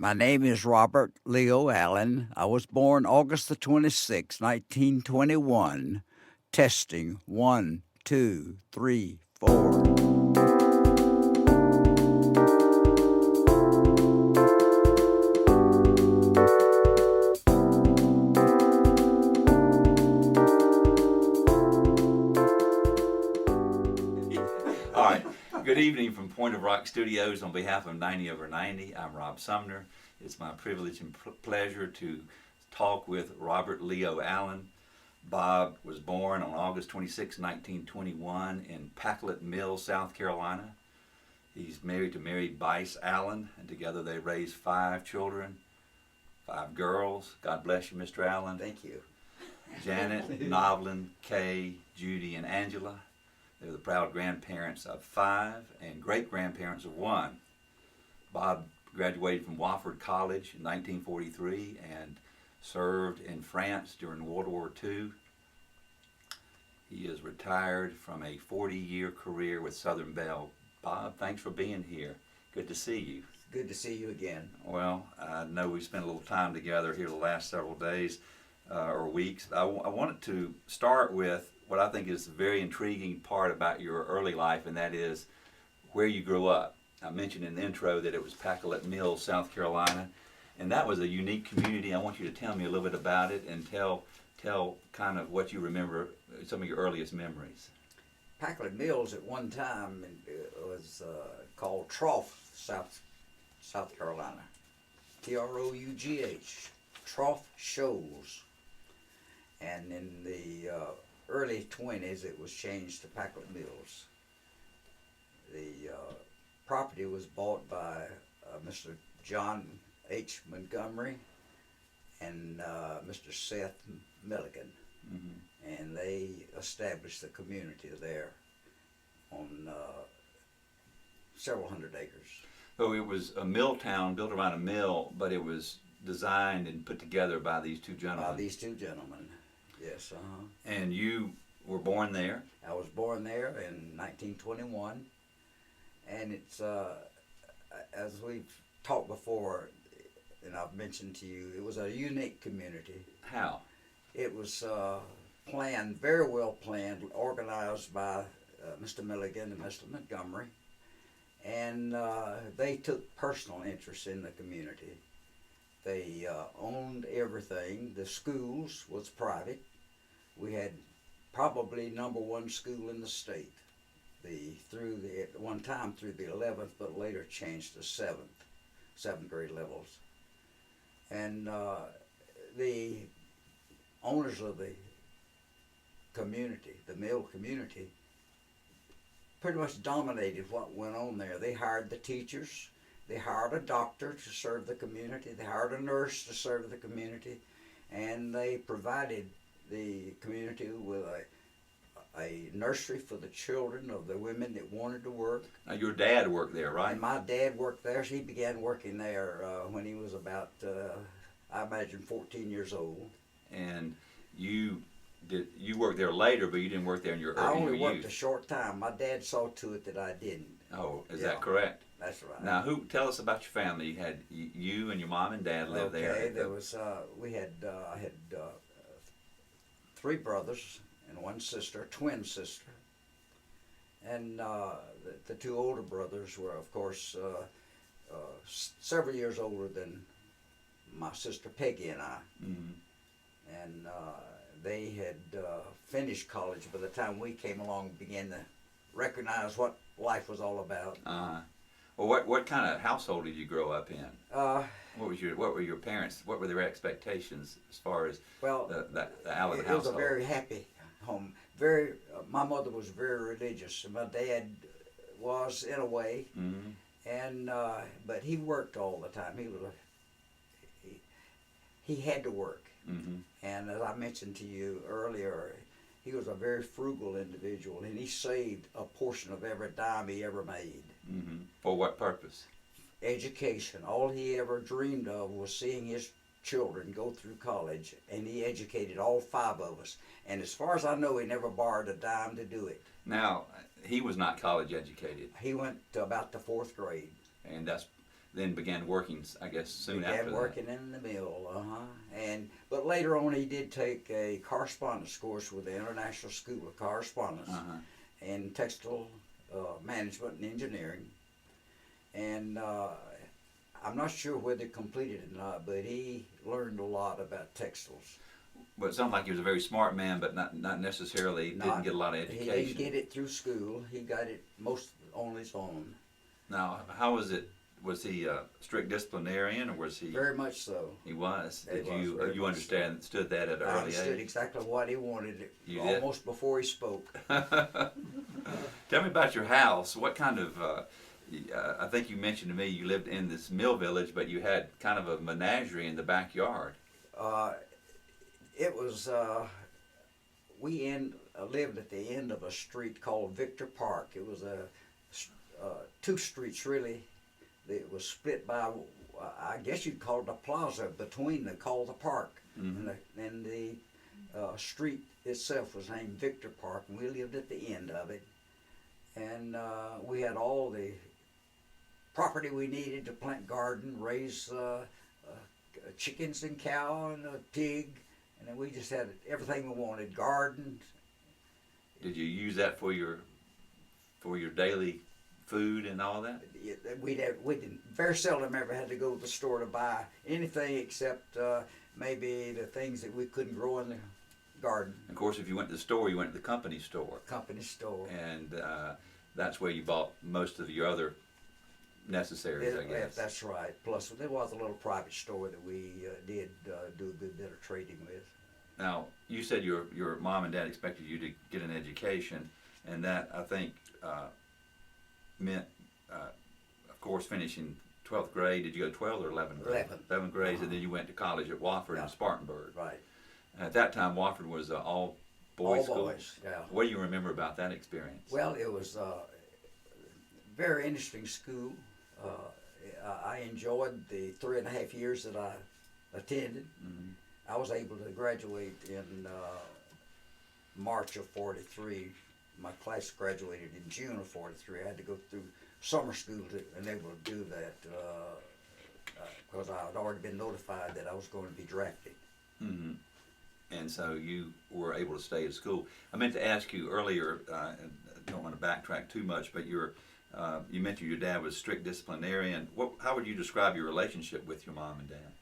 My name is Robert Leo Allen. I was born August the 26th, 1921. Testing 1, 2, 3, 4. All right. Good evening from Point of Rock Studios. On behalf of 90 over 90, I'm Rob Sumner. It's my privilege and pleasure to talk with Robert Leo Allen. Bob was born on August 26, 1921 in Packlet Mills, South Carolina. He's married to Mary Bice Allen, and together they raised 5 children, 5 girls. God bless you, Mr. Allen. Thank you. Janet, Novelyn, Kay, Judy, and Angela. They're the proud grandparents of 5 and great-grandparents of 1. Bob graduated from Wofford College in 1943 and served in France during World War II. He is retired from a 40-year career with Southern Bell. Bob, thanks for being here. Good to see you. Good to see you again. Well, I know we spent a little time together here the last several days or weeks. I wanted to start with what I think is a very intriguing part about your early life, and that is where you grew up. I mentioned in the intro that it was Packlet Mills, South Carolina, and that was a unique community. I want you to tell me a little bit about it and tell kind of what you remember, some of your earliest memories. Packlet Mills at one time was called Trough, South Carolina. Trough, Trough Shoals. And in the early 20s, it was changed to Packlet Mills. The property was bought by Mr. John H. Montgomery and Mr. Seth Milligan. Mm-hmm. And they established the community there on several hundred acres. So it was a mill town built around a mill, but it was designed and put together by these two gentlemen. By these two gentlemen, yes. And you were born there? I was born there in 1921, and it's, as we've talked before, and I've mentioned to you, it was a unique community. How? It was planned, very well planned, organized by Mr. Milligan and Mr. Montgomery, and they took personal interest in the community. They owned everything. The schools was private. We had probably #1 school in the state. At one time through the 11th, but later changed to 7th grade levels. And the owners of the community, the mill community, pretty much dominated what went on there. They hired the teachers. They hired a doctor to serve the community. They hired a nurse to serve the community. And they provided the community with a nursery for the children of the women that wanted to work. Now, your dad worked there, right? And my dad worked there. He began working there when he was about, I imagine, 14 years old. And you worked there later, but you didn't work there in your early I only youth. worked a short time. My dad saw to it that I didn't. Oh, is that correct? That's right. Now, tell us about your family. You had you and your mom and dad lived there. Okay, there was I had 3 brothers and 1 sister, twin sister, and the 2 older brothers were, of course, several years older than my sister Peggy and I. Mm-hmm. And they had finished college by the time we came along and began to recognize what life was all about. Well, what kind of household did you grow up in? What were your parents? What were their expectations as far as the Allen household? It was a very happy home. My mother was very religious, and my dad was in a way. Mm-hmm. And but he worked all the time. He had to work. Mm-hmm. And as I mentioned to you earlier, he was a very frugal individual, and he saved a portion of every dime he ever made. Mm-hmm. For what purpose? Education. All he ever dreamed of was seeing his children go through college, and he educated all 5 of us. And as far as I know, he never borrowed a dime to do it. Now, he was not college educated. He went to about the 4th grade. And that's then began working, I guess, soon after Began working in the mill, but later on he did take a correspondence course with the International School of Correspondence that. Uh-huh. in textile management and engineering. And I'm not sure whether he completed it or not, but he learned a lot about textiles. But it sounds like he was a very smart man, but not necessarily didn't get a lot of education. He didn't get it through school. He got it most on his own. Now, how was it? Was he a strict disciplinarian, or was he? Very much so. He was. He Did was, you very much understood that at an I early understood age? exactly what he wanted You did? almost before he spoke. Tell me about your house. What kind of? I think you mentioned to me you lived in this mill village, but you had kind of a menagerie in the backyard. It was, lived at the end of a street called Victor Park. It was two streets really. It was split by, I guess you'd call it a plaza between the called the park. Mm-hmm. And the street itself was named Victor Park, and we lived at the end of it. And we had all the property we needed to plant garden, raise chickens and cow and a pig, and then we just had everything we wanted. Garden. Did you use that for your daily food and all that? We didn't very seldom ever had to go to the store to buy anything except maybe the things that we couldn't grow in the garden. Of course, if you went to the store, you went to the company store. Company store. And that's where you bought most of your other necessaries, I guess. That's right. Plus, there was a little private store that we did do a good bit of trading with. Now, you said your mom and dad expected you to get an education, and that, I think, meant, of course, finishing 12th grade. Did you go 12th or 11th grade? 11th grade, and then you went to college at Wofford in Spartanburg. Right. And at that time, Wofford was an all-boys school. All boys, yeah. What do you remember about that experience? Well, it was a very interesting school. I enjoyed the 3.5 years that I attended. Mm-hmm. I was able to graduate in March of '43. My class graduated in June of '43. I had to go through summer school to enable to do that because I had already been notified that I was going to be drafted. Mm-hmm. And so you were able to stay at school. I meant to ask you earlier, and I don't want to backtrack too much, but you mentioned your dad was a strict disciplinarian. How would you describe your relationship with your mom and dad?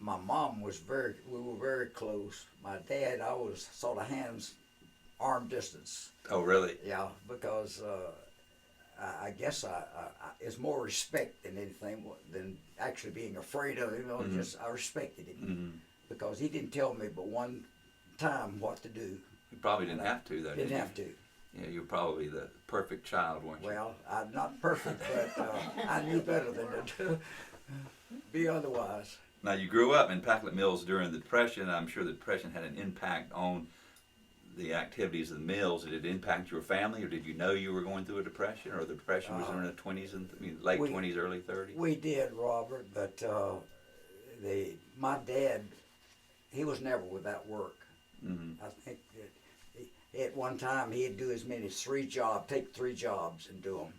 My mom we were very close. My dad, I was sort of arm distance. Oh, really? Yeah, because I guess it's more respect than anything, than actually being afraid of him. Mm-hmm. Just I respected him Mm-hmm. because he didn't tell me but one time what to do. You probably didn't have to, though. Didn't have to. Yeah, you're probably the perfect child, weren't you? Well, I'm not perfect, but I knew better than to be otherwise. Now, you grew up in Packlet Mills during the Depression. I'm sure the Depression had an impact on the activities of the mills. Did it impact your family, or did you know you were going through a depression, or the depression was during the 20s and late 20s, early 30s? We did, Robert, but my dad, he was never without work. Mm-hmm. I think that at one time he'd do as many as take 3 jobs and do them.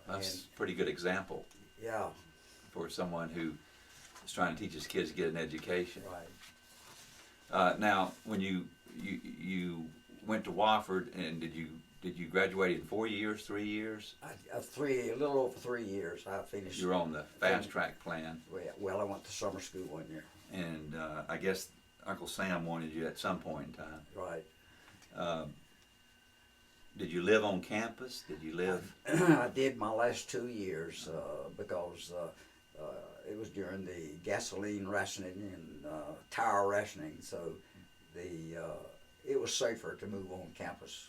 That's a pretty good example Yeah, for someone who is trying to teach his kids to get an education. right. Now, when you went to Wofford, and did you graduate in 4 years, 3 years? A little over 3 years. I finished. You were on the fast track plan, Well, I went to summer school 1 year. and I guess Uncle Sam wanted you at some point in time. Right. Did you live on campus? Did you live? I did my last 2 years because it was during the gasoline rationing and tire rationing, so it was safer to move on campus.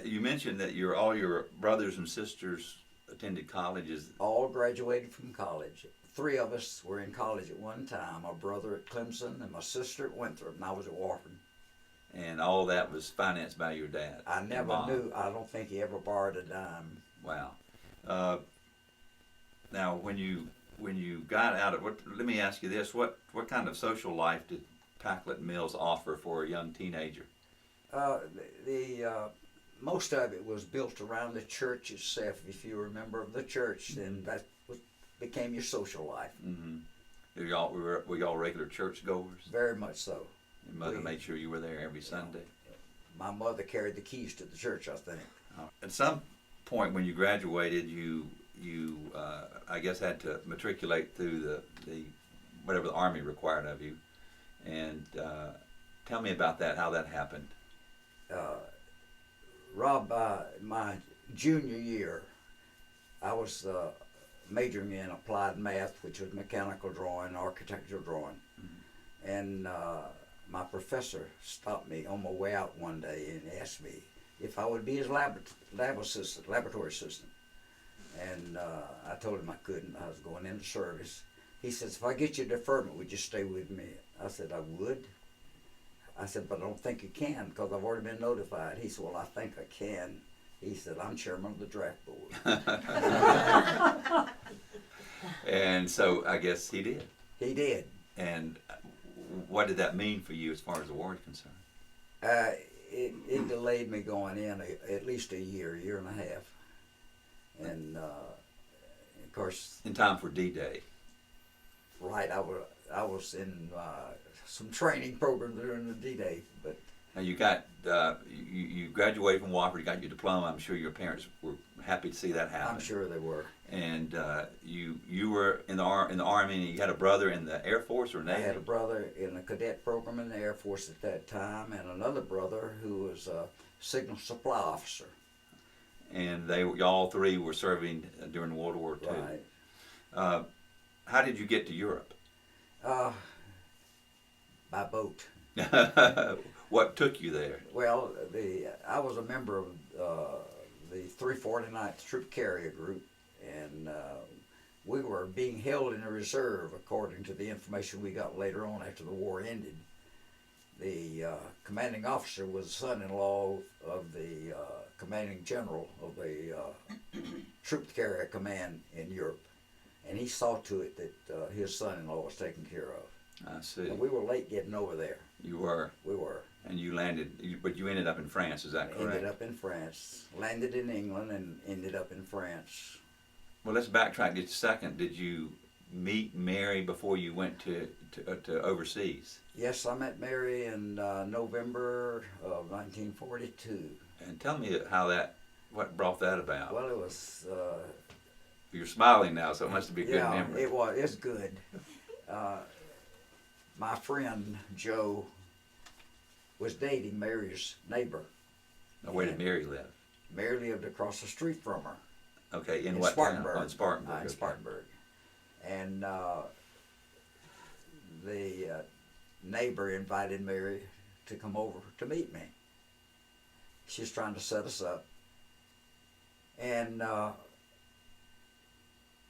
You mentioned that all your brothers and sisters attended colleges. All graduated from college. 3 of us were in college at one time. My brother at Clemson and my sister at Winthrop, and I was at Wofford. And all that was financed by your dad. I never knew. I don't think he ever borrowed a dime. Wow. Now, when you got out of let me ask you this: what kind of social life did Packlet Mills offer for a young teenager? most of it was built around the church itself. If you were a member of the church, then that became your social life. Mm-hmm. Were y'all regular church goers? Very much so. Your mother made sure you were there every Sunday? My mother carried the keys to the church, I think. At some point when you graduated, you I guess had to matriculate through the whatever the Army required of you. And tell me about that, how that happened. Rob, my junior year, I was majoring in applied math, which was mechanical drawing, architectural drawing. Mm-hmm. And my professor stopped me on my way out one day and asked me if I would be his laboratory assistant. And I told him I couldn't. I was going into service. He says, if I get you deferment, would you stay with me? I said, I would. I said, but I don't think you can because I've already been notified. He said, well, I think I can. He said, I'm chairman of the draft board. And so I guess he did. He did. And what did that mean for you as far as the war is concerned? It delayed me going in at least a year and a half. And of course, in time for D-Day. Right, I was in some training program during the D-Day, but now you got you graduated from Wofford, you got your diploma. I'm sure your parents were happy to see that happen. I'm sure they were. And you were in the Army, and you had a brother in the Air Force or Navy. I had a brother in the cadet program in the Air Force at that time, and another brother who was a signal supply officer. And all three were serving during World War II. Right. How did you get to Europe? By boat. What took you there? Well, I was a member of the 349th Troop Carrier Group, and we were being held in a reserve according to the information we got later on after the war ended. The commanding officer was the son-in-law of the commanding general of the Troop Carrier Command in Europe, and he saw to it that his son-in-law was taken care of. I see. And we were late getting over there. You were. We were. And you landed, but you ended up in France, is that correct? Ended up in France. Landed in England and ended up in France. Well, let's backtrack just a second. Did you meet Mary before you went to overseas? Yes, I met Mary in November of 1942. And tell me what brought that about. Well, it was... You're smiling now, so it must be a good yeah, memory. it was. It's good. My friend Joe was dating Mary's neighbor. Now, where did Mary live? Mary lived across the street from her. Okay, in what Spartanburg. town? Oh, in Spartanburg. In Okay. Spartanburg. And the neighbor invited Mary to come over to meet me. She's trying to set us up. And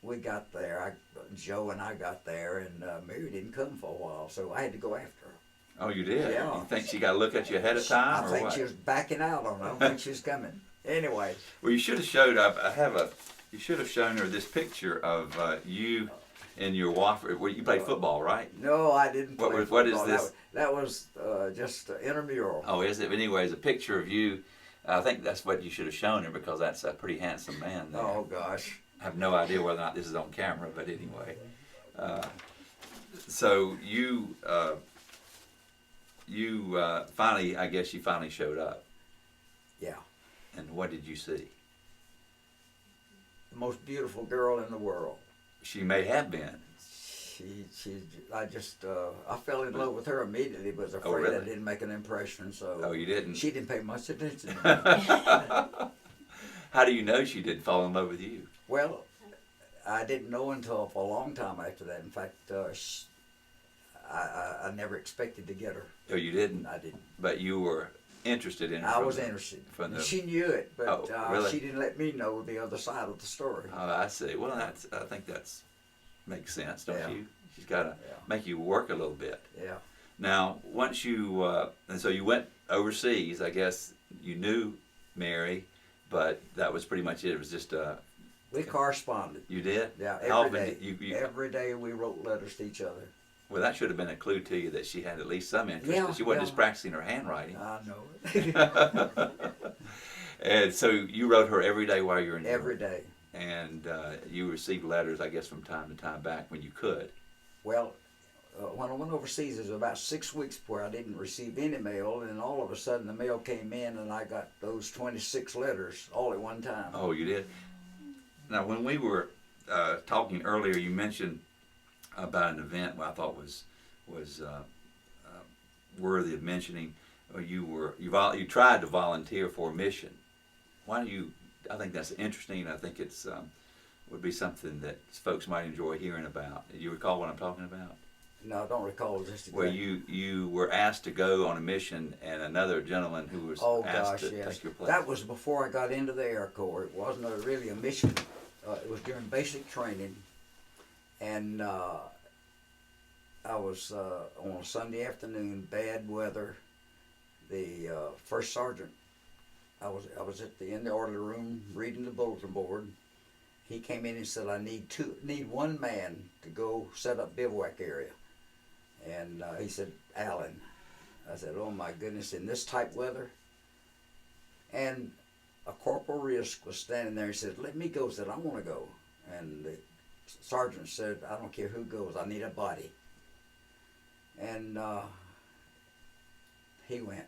we got there. Joe and I got there, and Mary didn't come for a while, so I had to go after her. Oh, you did? Yeah. You think she got to look at you ahead of time, I or think what? she was backing out on her. I don't think she was coming. Anyway. Well, you should have showed up. You should have shown her this picture of you and your Wofford. Where you played football, right? No, I didn't play What is football. this? That was just intramural. Oh, is it? Anyways, a picture of you. I think that's what you should have shown her because that's a pretty handsome man there. Oh, gosh. I have no idea whether or not this is on camera, but anyway. So you finally, I guess you finally showed up. Yeah. And what did you see? The most beautiful girl in the world. She may have been. I fell in love with her immediately, but was afraid really? I didn't make an impression, so. Oh, you didn't? She didn't pay much attention to me. How do you know she didn't fall in love with you? Well, I didn't know until for a long time after that. In fact, I never expected to get her. Oh, you didn't? I didn't. But you were interested in her? I was interested. She knew it, but really? she didn't let me know the other side of the story. Oh, I see. Well, I think that's makes sense, don't Yeah. you? She's got to make you work a little bit. Yeah. Now, once you, and so you went overseas, I guess you knew Mary, but that was pretty much it. It was just We corresponded. You did? Yeah, How every often day. did Every day we wrote letters to each other. Well, that should have been a clue to you that she had at least some interest. Yeah, She wasn't yeah. just practicing her handwriting. I know it. And so you wrote her every day while you were in every Europe. day. And you received letters, I guess, from time to time back when you could. Well, when I went overseas, it was about 6 weeks where I didn't receive any mail, and all of a sudden the mail came in, and I got those 26 letters all at one time. Oh, you did? Now, when we were talking earlier, you mentioned about an event I thought was worthy of mentioning. You tried to volunteer for a mission. Why do you? I think that's interesting. I think it's would be something that folks might enjoy hearing about. Do you recall what I'm talking about? No, I don't recall just Where exactly. you were asked to go on a mission, and another gentleman who was Oh asked gosh, to yes. take your place. That was before I got into the Air Corps. It wasn't really a mission. It was during basic training, and I was on a Sunday afternoon, bad weather. The first sergeant, I was in the orderly room reading the bulletin board. He came in and said, "I need one man to go set up bivouac area." And he said, "Allen." I said, "Oh my goodness, in this type weather?" And a Corporal Risk was standing there. He said, "Let me go." He said, "I want to go." And the sergeant said, "I don't care who goes. I need a body." And he went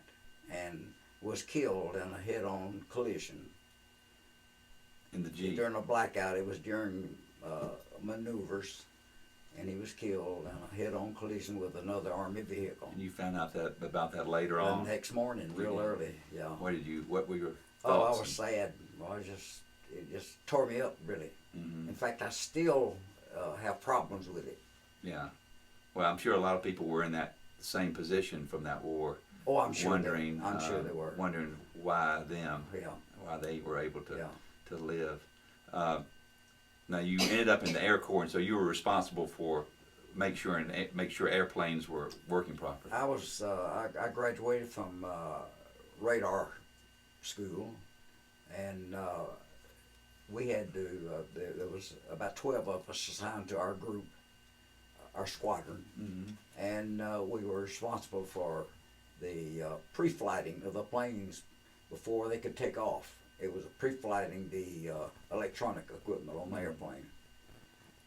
and was killed in a head-on collision. In the Jeep. During a blackout, it was during maneuvers, and he was killed in a head-on collision with another Army vehicle. And you found out about that later The on. next morning, real early, yeah. What were your Oh, thoughts? I was sad. It just tore me up, really. Mm-hmm. In fact, I still have problems with it. Yeah. Well, I'm sure a lot of people were in that same position from that war. Oh, I'm sure. Wondering. I'm sure they were. Wondering why them. Yeah. Why they were able to Yeah. to live. Now you ended up in the Air Corps, and so you were responsible for make sure airplanes were working properly. I was. I graduated from radar school, and we had to. There was about 12 of us assigned to our group, our squadron, Mm-hmm. and we were responsible for the pre-flighting of the planes before they could take off. It was pre-flighting the electronic equipment on the airplane.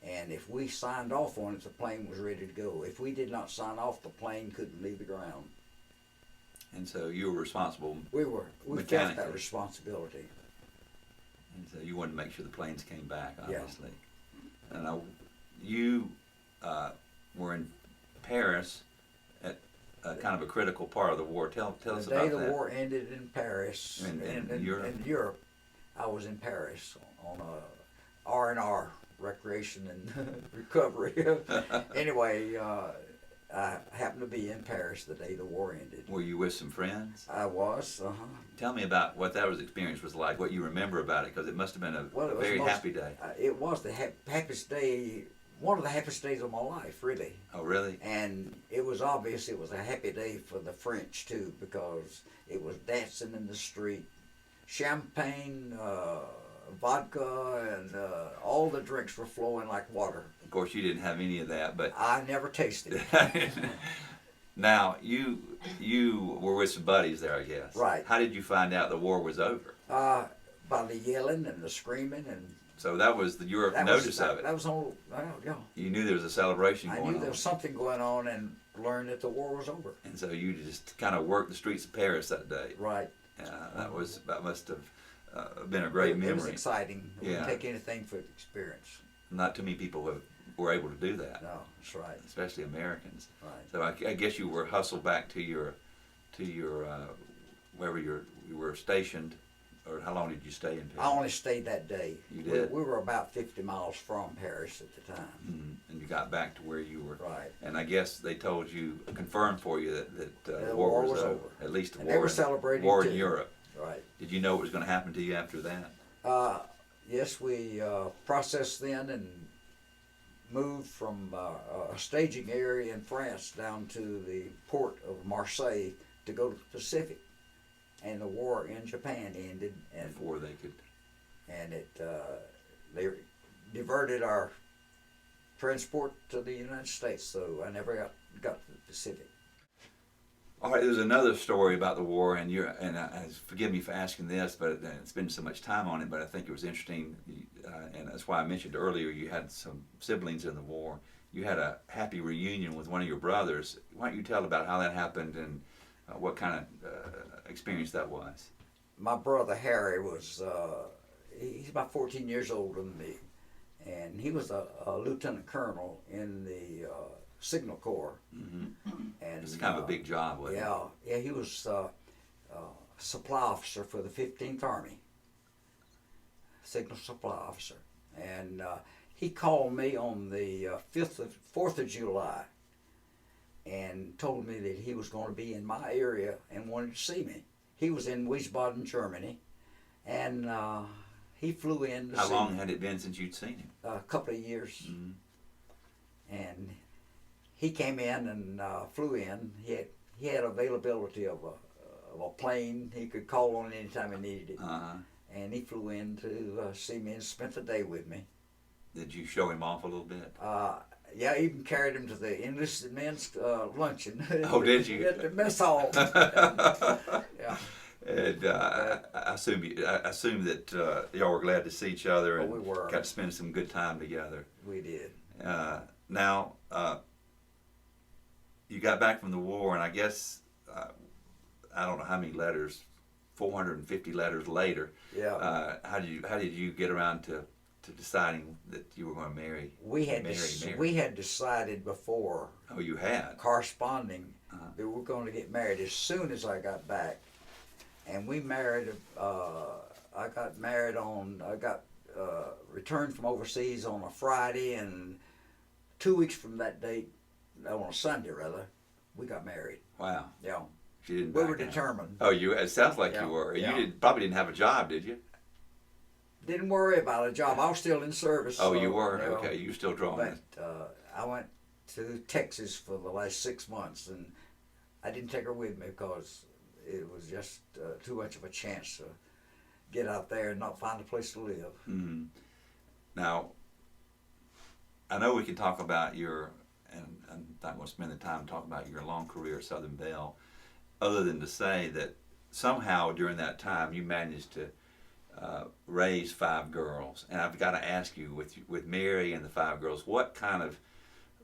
And if we signed off on it, the plane was ready to go. If we did not sign off, the plane couldn't leave the ground. And so you were responsible, We felt Mechanically. that responsibility. and so you wanted to make sure the planes came back, Yeah. obviously. And now you were in Paris at kind of a critical part of the war. Tell us The about day that. the war ended in Paris, In Europe? in Europe, I was in Paris on a R&R, recreation and recovery. Anyway, I happened to be in Paris the day the war ended. Were you with some friends? I was, Tell me about what that experience was like, what you remember about it, because it must have been Well, a it was very the most- happy day. It was the happiest day, one of the happiest days of my life, really. Oh, really? And it was obvious it was a happy day for the French, too, because it was dancing in the street, champagne, vodka, and all the drinks were flowing like water. Of course, you didn't have any of that, but I never tasted it. now you were with some buddies there, I guess. Right. How did you find out the war was over? By the yelling and the screaming, and So that was your notice of it. That was all. Yeah. You knew there was a celebration I going knew on. there was something going on, and learned that the war was over. And so you just kind of worked the streets of Paris that day. Right. That must have been a great It was memory. exciting. We Yeah. didn't take anything for the experience. Not too many people were able to do that, No, that's right. especially Americans. Right. So I guess you were hustled back to your wherever you were stationed, or how long did you stay in I Paris? only stayed that day. You did? We were about 50 miles from Paris at the time. Mhm. And you got back to where you were. Right. And I guess they told you, confirmed for you that The the war was over. over. At least the And war. they were celebrating war too. in Europe. Right. Did you know what was going to happen to you after that? Yes, we processed then and moved from a staging area in France down to the port of Marseille to go to the Pacific. And the war in Japan ended, and Before they could. they diverted our transport to the United States, so I never got to the Pacific. All right, there's another story about the war, and forgive me for asking this, but it's been so much time on it. But I think it was interesting, and that's why I mentioned earlier you had some siblings in the war. You had a happy reunion with one of your brothers. Why don't you tell about how that happened and what kind of experience that was? My brother Harry was, he's about 14 years older than me, and he was a lieutenant colonel in the Signal Corps. Mm-hmm. And It's kind of a big job, wasn't it? Yeah, he was supply officer for the 15th Army, signal supply officer, and he called me on the 4th of July and told me that he was going to be in my area and wanted to see me. He was in Wiesbaden, Germany, and he flew in to How see long me. had it been since you'd seen him? A couple of years. Mm-hmm. And he came in and flew in. He had availability of a plane. He could call on anytime he needed it. Uh-huh. And he flew in to see me and spent the day with me. Did you show him off a little bit? Yeah, I even carried him to the enlisted men's luncheon. Oh, did you? At the mess hall. Yeah. And I assume that y'all were glad to see each other and we were. got to spend some good time together. We did. Now, you got back from the war, and I guess I don't know how many letters, 450 letters later. Yeah. How did you get around to deciding that you were going to marry? We had Mary? we had decided before, Oh, you had. corresponding, Uh-huh. that we were going to get married as soon as I got back, and we married. I got returned from overseas on a Friday, and 2 weeks from that date, on a Sunday rather, we got married. Wow. Yeah, She didn't. we back were out. determined. Oh, it sounds like Yeah, you were. yeah. You probably didn't have a job, did you? Didn't worry about a job. I was still in service. Oh, so, you were. you know, Okay, you were still drawing But it. I went to Texas for the last 6 months, and I didn't take her with me because it was just too much of a chance to get out there and not find a place to live. Mm-hmm. Now, I know we can talk about and I'm not going to spend the time talking about your long career at Southern Bell, other than to say that somehow during that time you managed to raise 5 girls. And I've got to ask you, with Mary and the 5 girls, what kind of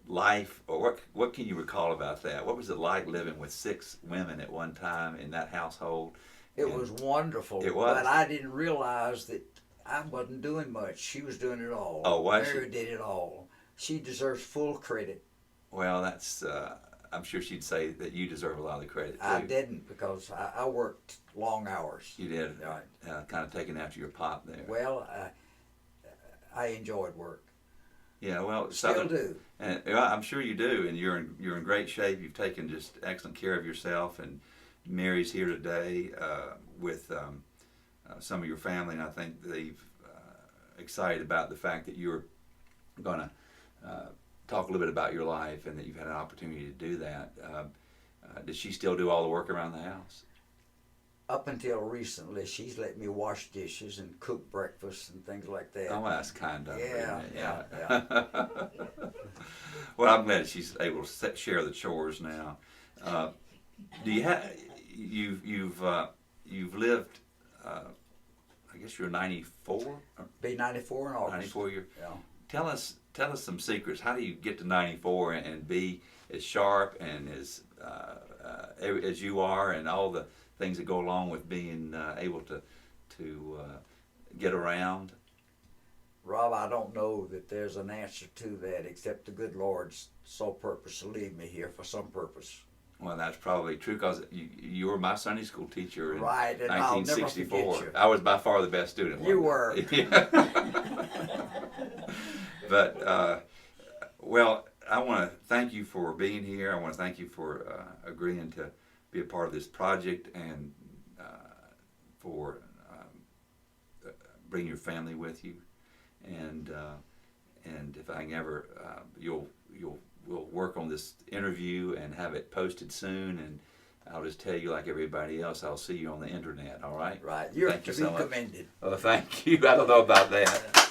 life, or what can you recall about that? What was it like living with 6 women at one time in that household? It And- was wonderful. It was. But I didn't realize that I wasn't doing much. She was doing it all. Oh, was she? Mary did it all. She deserves full credit. Well, that's. I'm sure she'd say that you deserve a lot of the credit too. I didn't, because I worked long hours. You did. Right. Kind of taking after your pop there. Well, I enjoyed work. Yeah, well, Still do. And I'm sure you do, and you're in great shape. You've taken just excellent care of yourself, and Mary's here today with some of your family, and I think they've excited about the fact that you're going to talk a little bit about your life and that you've had an opportunity to do that. Does she still do all the work around the house? Up until recently, she's let me wash dishes and cook breakfast and things like that. Oh, that's kind of her, Yeah, isn't it? Yeah. Well, I'm glad she's able to share the chores now. Do you have you've lived? I guess you're 94. Be 94 in August. 94 years. Yeah. Tell us some secrets. How do you get to 94 and be as sharp and as you are, and all the things that go along with being able to get around? Rob, I don't know that there's an answer to that, except the good Lord's sole purpose to leave me here for some purpose. Well, that's probably true, because you were my Sunday school teacher in Right, and I'll never 1964. forget you. I was by far the best student. You wasn't I? were. But, well, I want to thank you for being here. I want to thank you for agreeing to be a part of this project, and for bringing your family with you. And if I can ever, we'll work on this interview and have it posted soon. And I'll just tell you, like everybody else, I'll see you on the internet. All right? Right. You're Thank to you be so much. commended. Well, thank you. I don't know about that.